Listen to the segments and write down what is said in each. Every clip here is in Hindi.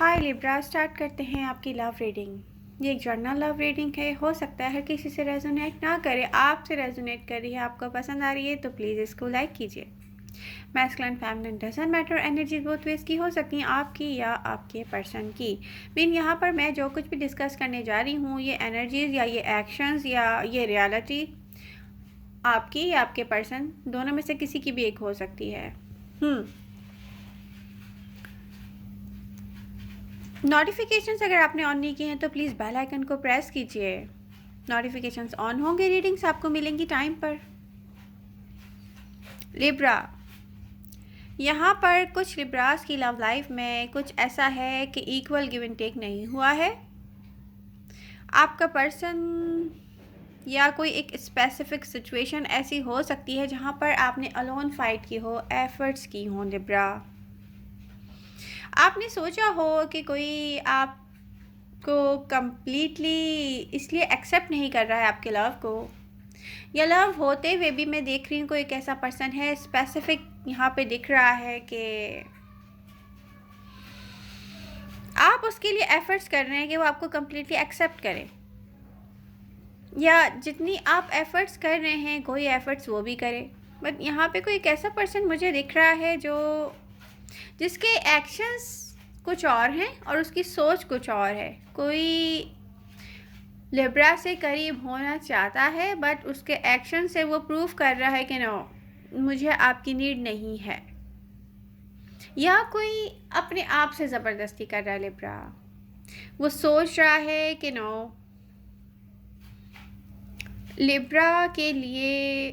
हाय लिब्रा, स्टार्ट करते हैं आपकी लव रीडिंग। ये एक जर्नल लव रीडिंग है। हो सकता है हर किसी से रेजोनेट ना करे, आपसे रेजोनेट कर रही है, आपको पसंद आ रही है तो प्लीज़ इसको लाइक कीजिए। Masculine feminine doesn't matter, energy बहुत वेज की हो सकती हैं, आपकी या आपके पर्सन की। यहाँ पर मैं जो कुछ भी डिस्कस करने जा रही हूँ, ये एनर्जीज या ये एक्शंस या ये रियलिटी आपकी या आपके पर्सन दोनों में से किसी की भी एक हो सकती है। नोटिफिकेशंस अगर आपने ऑन नहीं किए हैं तो प्लीज़ बेल आइकन को प्रेस कीजिए। नोटिफिकेशंस ऑन होंगे, रीडिंग्स आपको मिलेंगी टाइम पर। लिब्रा, यहाँ पर कुछ लिब्रास की लव लाइफ में कुछ ऐसा है कि इक्वल गिव एंड टेक नहीं हुआ है। आपका पर्सन या कोई एक स्पेसिफिक सिचुएशन ऐसी हो सकती है जहाँ पर आपने अलोन फाइट की हो, एफर्ट्स की हों। लिब्रा, आपने सोचा हो कि कोई आपको कंप्लीटली इसलिए एक्सेप्ट नहीं कर रहा है आपके लव को, या लव होते हुए भी मैं देख रही हूँ कोई एक ऐसा पर्सन है स्पेसिफिक यहाँ पे दिख रहा है कि आप उसके लिए एफर्ट्स कर रहे हैं कि वो आपको कंप्लीटली एक्सेप्ट करे, या जितनी आप एफर्ट्स कर रहे हैं कोई एफर्ट्स वो भी करे। बट यहाँ पे कोई एक ऐसा पर्सन मुझे दिख रहा है जिसके एक्शंस कुछ और हैं और उसकी सोच कुछ और है। कोई लिब्रा से करीब होना चाहता है बट उसके एक्शन से वो प्रूव कर रहा है कि नो, मुझे आपकी नीड नहीं है, या कोई अपने आप से ज़बरदस्ती कर रहा है। लिब्रा, वो सोच रहा है कि नो, लिब्रा के लिए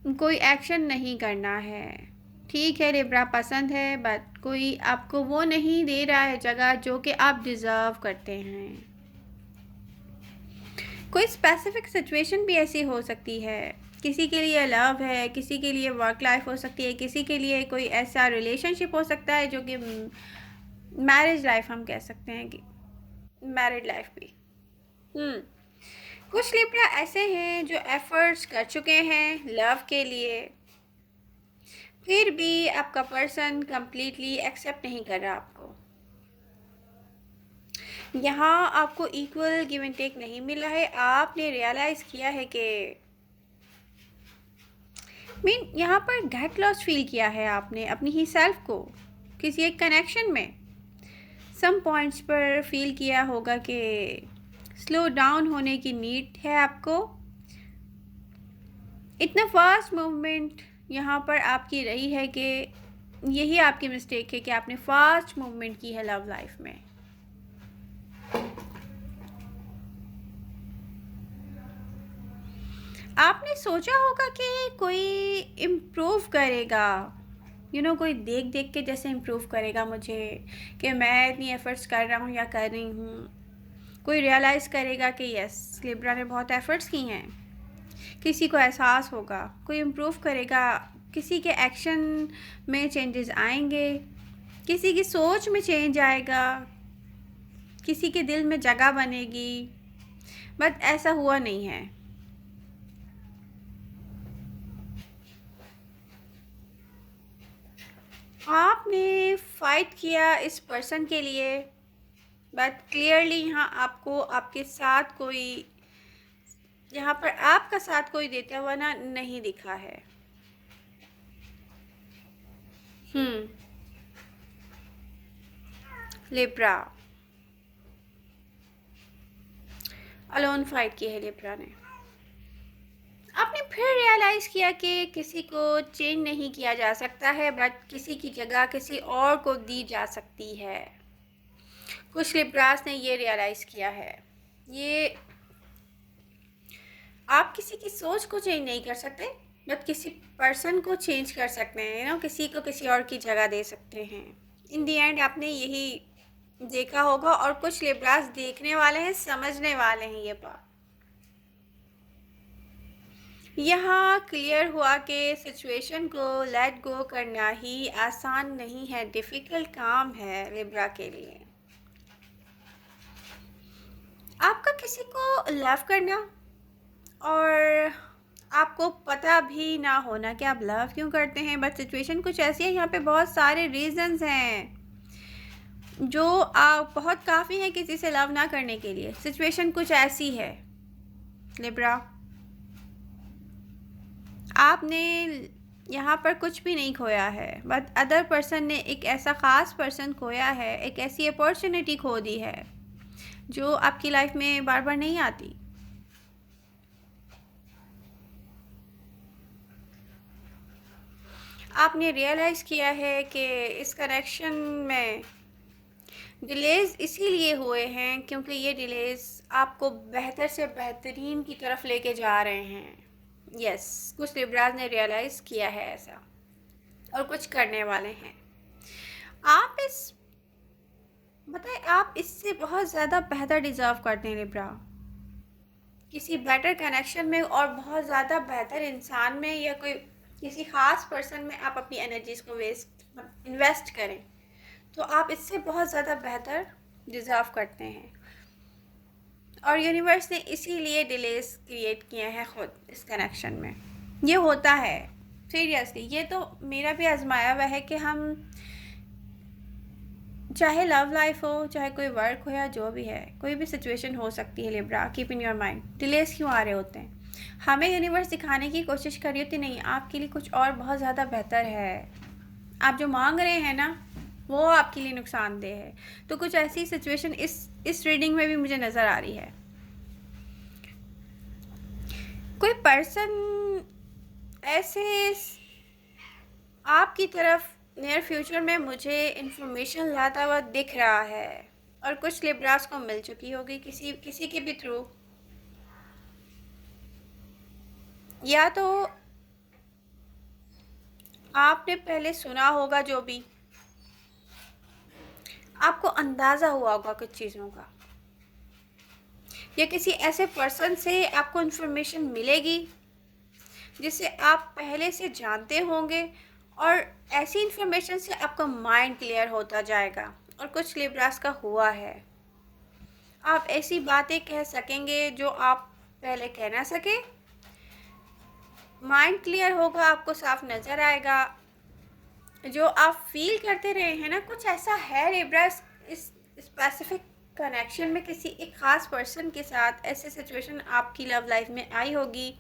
कोई एक्शन नहीं करना है। ठीक है, लिब्रा पसंद है बट कोई आपको वो नहीं दे रहा है जगह जो कि आप डिज़र्व करते हैं। कोई स्पेसिफिक सिचुएशन भी ऐसी हो सकती है, किसी के लिए लव है, किसी के लिए वर्क लाइफ हो सकती है, किसी के लिए कोई ऐसा रिलेशनशिप हो सकता है जो कि मैरिज लाइफ हम कह सकते हैं, कि मैरिड लाइफ भी। कुछ लिब्रा ऐसे हैं जो एफर्ट्स कर चुके हैं लव के लिए, फिर भी आपका पर्सन कंप्लीटली एक्सेप्ट नहीं कर रहा आपको। यहाँ आपको इक्वल गिव एंड टेक नहीं मिला है। आपने रियलाइज़ किया है कि यहाँ पर गेट लॉस्ट फील किया है आपने अपनी ही सेल्फ को किसी एक कनेक्शन में। सम पॉइंट्स पर फील किया होगा कि स्लो डाउन होने की नीड है आपको। इतना फास्ट मूवमेंट यहाँ पर आपकी रही है कि यही आपकी मिस्टेक है कि आपने फास्ट मूवमेंट की है लव लाइफ में। आपने सोचा होगा कि कोई इम्प्रूव करेगा, कोई देख देख के जैसे इम्प्रूव करेगा मुझे, कि मैं इतनी एफ़र्ट्स कर रहा हूँ या कर रही हूँ। कोई रियलाइज़ करेगा कि यस, लिब्रा ने बहुत एफ़र्ट्स की हैं। किसी को एहसास होगा, कोई इम्प्रूव करेगा, किसी के एक्शन में चेंजेस आएंगे, किसी की सोच में चेंज आएगा, किसी के दिल में जगह बनेगी। बट ऐसा हुआ नहीं है। आपने फाइट किया इस पर्सन के लिए, बट क्लियरली यहाँ आपको आपके साथ कोई, यहाँ पर आपका साथ कोई देता हुआ ना नहीं दिखा है। लिब्रा, अलोन फाइट की है लिब्रा ने। आपने फिर रियलाइज़ किया कि किसी को चेंज नहीं किया जा सकता है, बट किसी की जगह किसी और को दी जा सकती है। कुछ लिब्रास ने ये रियलाइज़ किया है। ये आप किसी की सोच को चेंज नहीं कर सकते, बट किसी पर्सन को चेंज कर सकते हैं। किसी को किसी और की जगह दे सकते हैं। इन दी एंड आपने यही देखा होगा, और कुछ लिब्रास देखने वाले हैं, समझने वाले हैं ये बात। यहाँ क्लियर हुआ कि सिचुएशन को लेट गो करना ही आसान नहीं है, डिफ़िकल्ट काम है लिब्रा के लिए। आपका किसी को लव करना और आपको पता भी ना होना कि आप लव क्यों करते हैं, बट सिचुएशन कुछ ऐसी है, यहाँ पे बहुत सारे रीजंस हैं। जो आप बहुत काफ़ी है किसी से लव ना करने के लिए। सिचुएशन कुछ ऐसी है लिब्रा, आपने यहाँ पर कुछ भी नहीं खोया है, बट अदर पर्सन ने एक ऐसा ख़ास पर्सन खोया है, एक ऐसी अपॉर्चुनिटी खो दी है जो आपकी लाइफ में बार बार नहीं आती। आपने रियलाइज़ किया है कि इस कनेक्शन में डिलेज़ इसीलिए हुए हैं क्योंकि ये डिलेज़ आपको बेहतर से बेहतरीन की तरफ लेके जा रहे हैं। यस, कुछ लिब्राज ने रियलाइज़ किया है ऐसा, और कुछ करने वाले हैं। आप बताए, आप इससे बहुत ज़्यादा बेहतर डिज़र्व करते हैं लिब्रा, किसी बेटर कनेक्शन में और बहुत ज़्यादा बेहतर इंसान में, या कोई किसी ख़ास पर्सन में आप अपनी एनर्जीज़ को इन्वेस्ट करें, तो आप इससे बहुत ज़्यादा बेहतर डिज़र्व करते हैं। और यूनिवर्स ने इसीलिए डिलेस क्रिएट किए हैं खुद इस कनेक्शन में। ये होता है सीरियसली, ये तो मेरा भी आजमाया हुआ है कि हम चाहे लव लाइफ हो, चाहे कोई वर्क हो, या जो भी है, कोई भी सिचुएशन हो सकती है Libra, keep in your mind, delays क्यों आ रहे होते हैं? हमें यूनिवर्स दिखाने की कोशिश कर रही होती नहीं, आपके लिए कुछ और बहुत ज़्यादा बेहतर है। आप जो मांग रहे हैं ना, वो आपके लिए नुकसानदेह है। तो कुछ ऐसी सिचुएशन इस रीडिंग में भी मुझे नज़र आ रही है। कोई पर्सन ऐसे आपकी तरफ नियर फ्यूचर में मुझे इंफॉर्मेशन लाता हुआ दिख रहा है, और कुछ लिब्रास को मिल चुकी होगी किसी के भी थ्रू, या तो आपने पहले सुना होगा, जो भी आपको अंदाज़ा हुआ होगा कुछ चीज़ों का, या किसी ऐसे पर्सन से आपको इन्फॉर्मेशन मिलेगी जिसे आप पहले से जानते होंगे, और ऐसी इन्फॉर्मेशन से आपका माइंड क्लियर होता जाएगा। और कुछ लिब्रास का हुआ है, आप ऐसी बातें कह सकेंगे जो आप पहले कह ना सके, माइंड क्लियर होगा, आपको साफ नज़र आएगा, जो आप फील करते रहे हैं ना, कुछ ऐसा है लिब्रास इस स्पेसिफिक कनेक्शन में किसी एक ख़ास पर्सन के साथ ऐसे सिचुएशन आपकी लव लाइफ में आई होगी।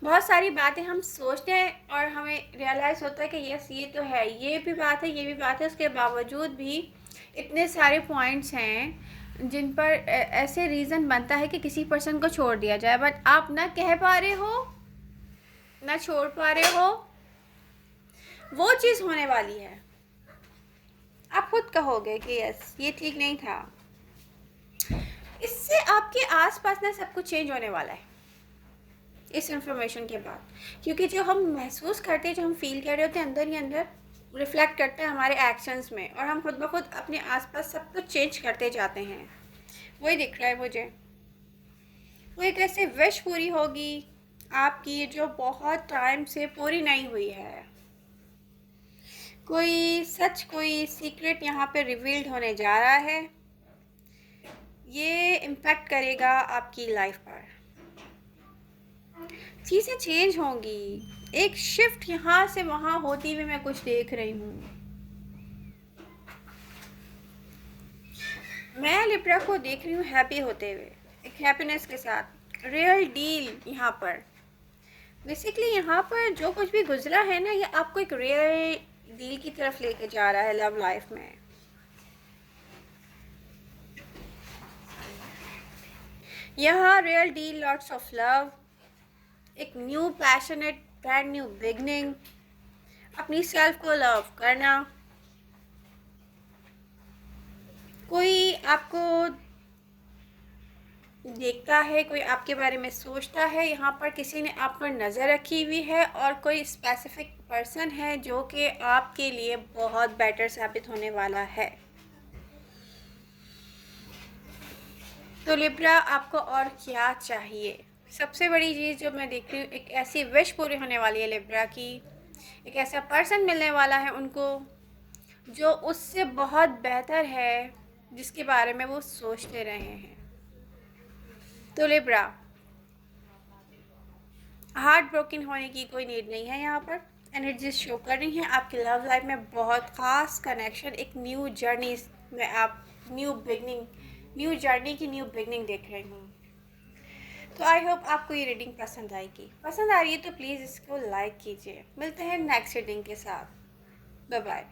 बहुत सारी बातें हम सोचते हैं और हमें रियलाइज़ होता है कि यस ये तो है, ये भी बात है, ये भी बात है, उसके बावजूद भी इतने सारे पॉइंट्स हैं जिन पर ऐसे रीज़न बनता है कि किसी पर्सन को छोड़ दिया जाए, बट आप ना कह पा रहे हो, ना छोड़ पा रहे हो। वो चीज़ होने वाली है, आप खुद कहोगे कि यस ये ठीक नहीं था। इससे आपके आसपास ना सब कुछ चेंज होने वाला है इस इंफॉर्मेशन के बाद, क्योंकि जो हम महसूस करते हैं, जो हम फील कर रहे होते हैं, अंदर ही अंदर रिफ्लेक्ट करते हैं हमारे एक्शंस में, और हम खुद ब खुद अपने आसपास सब कुछ चेंज करते जाते हैं। वही दिख रहा है मुझे, वो एक ऐसे विश पूरी होगी आपकी जो बहुत टाइम से पूरी नहीं हुई है। कोई सच, कोई सीक्रेट यहाँ पे रिवील्ड होने जा रहा है, ये इम्पैक्ट करेगा आपकी लाइफ पर, चीज़ें चेंज होंगी, एक शिफ्ट यहाँ से वहाँ होती हुई मैं कुछ देख रही हूँ। मैं लिब्रा को देख रही हूँ हैप्पी होते हुए, एक हैप्पीनेस के साथ, रियल डील यहाँ पर। बेसिकली यहाँ पर जो कुछ भी गुजरा है ना, ये आपको एक रियल डील की तरफ लेके जा रहा है लव लाइफ में। यहाँ real deal, lots of love, एक new passionate brand new beginning, अपनी सेल्फ को लव करना, कोई आपको देखता है, कोई आपके बारे में सोचता है, यहाँ पर किसी ने आप पर नज़र रखी हुई है, और कोई स्पेसिफिक पर्सन है जो कि आपके लिए बहुत बेटर साबित होने वाला है। तो लिब्रा, आपको और क्या चाहिए? सबसे बड़ी चीज़ जो मैं देख रही हूँ, एक ऐसी विश पूरी होने वाली है लिब्रा की, एक ऐसा पर्सन मिलने वाला है उनको जो उससे बहुत बेहतर है, जिसके बारे में वो सोचते रहे हैं। तो लिब्रा, हार्ट ब्रोकन होने की कोई नीड नहीं है। यहाँ पर एनर्जी शो कर रही है आपकी लव लाइफ में बहुत ख़ास कनेक्शन, एक न्यू जर्नी मैं आप न्यू जर्नी की न्यू बिगनिंग देख रही हूँ। तो आई होप आपको ये रीडिंग पसंद आएगी। पसंद आ रही है तो प्लीज़ इसको लाइक कीजिए। मिलते हैं नेक्स्ट रीडिंग के साथ। Bye bye.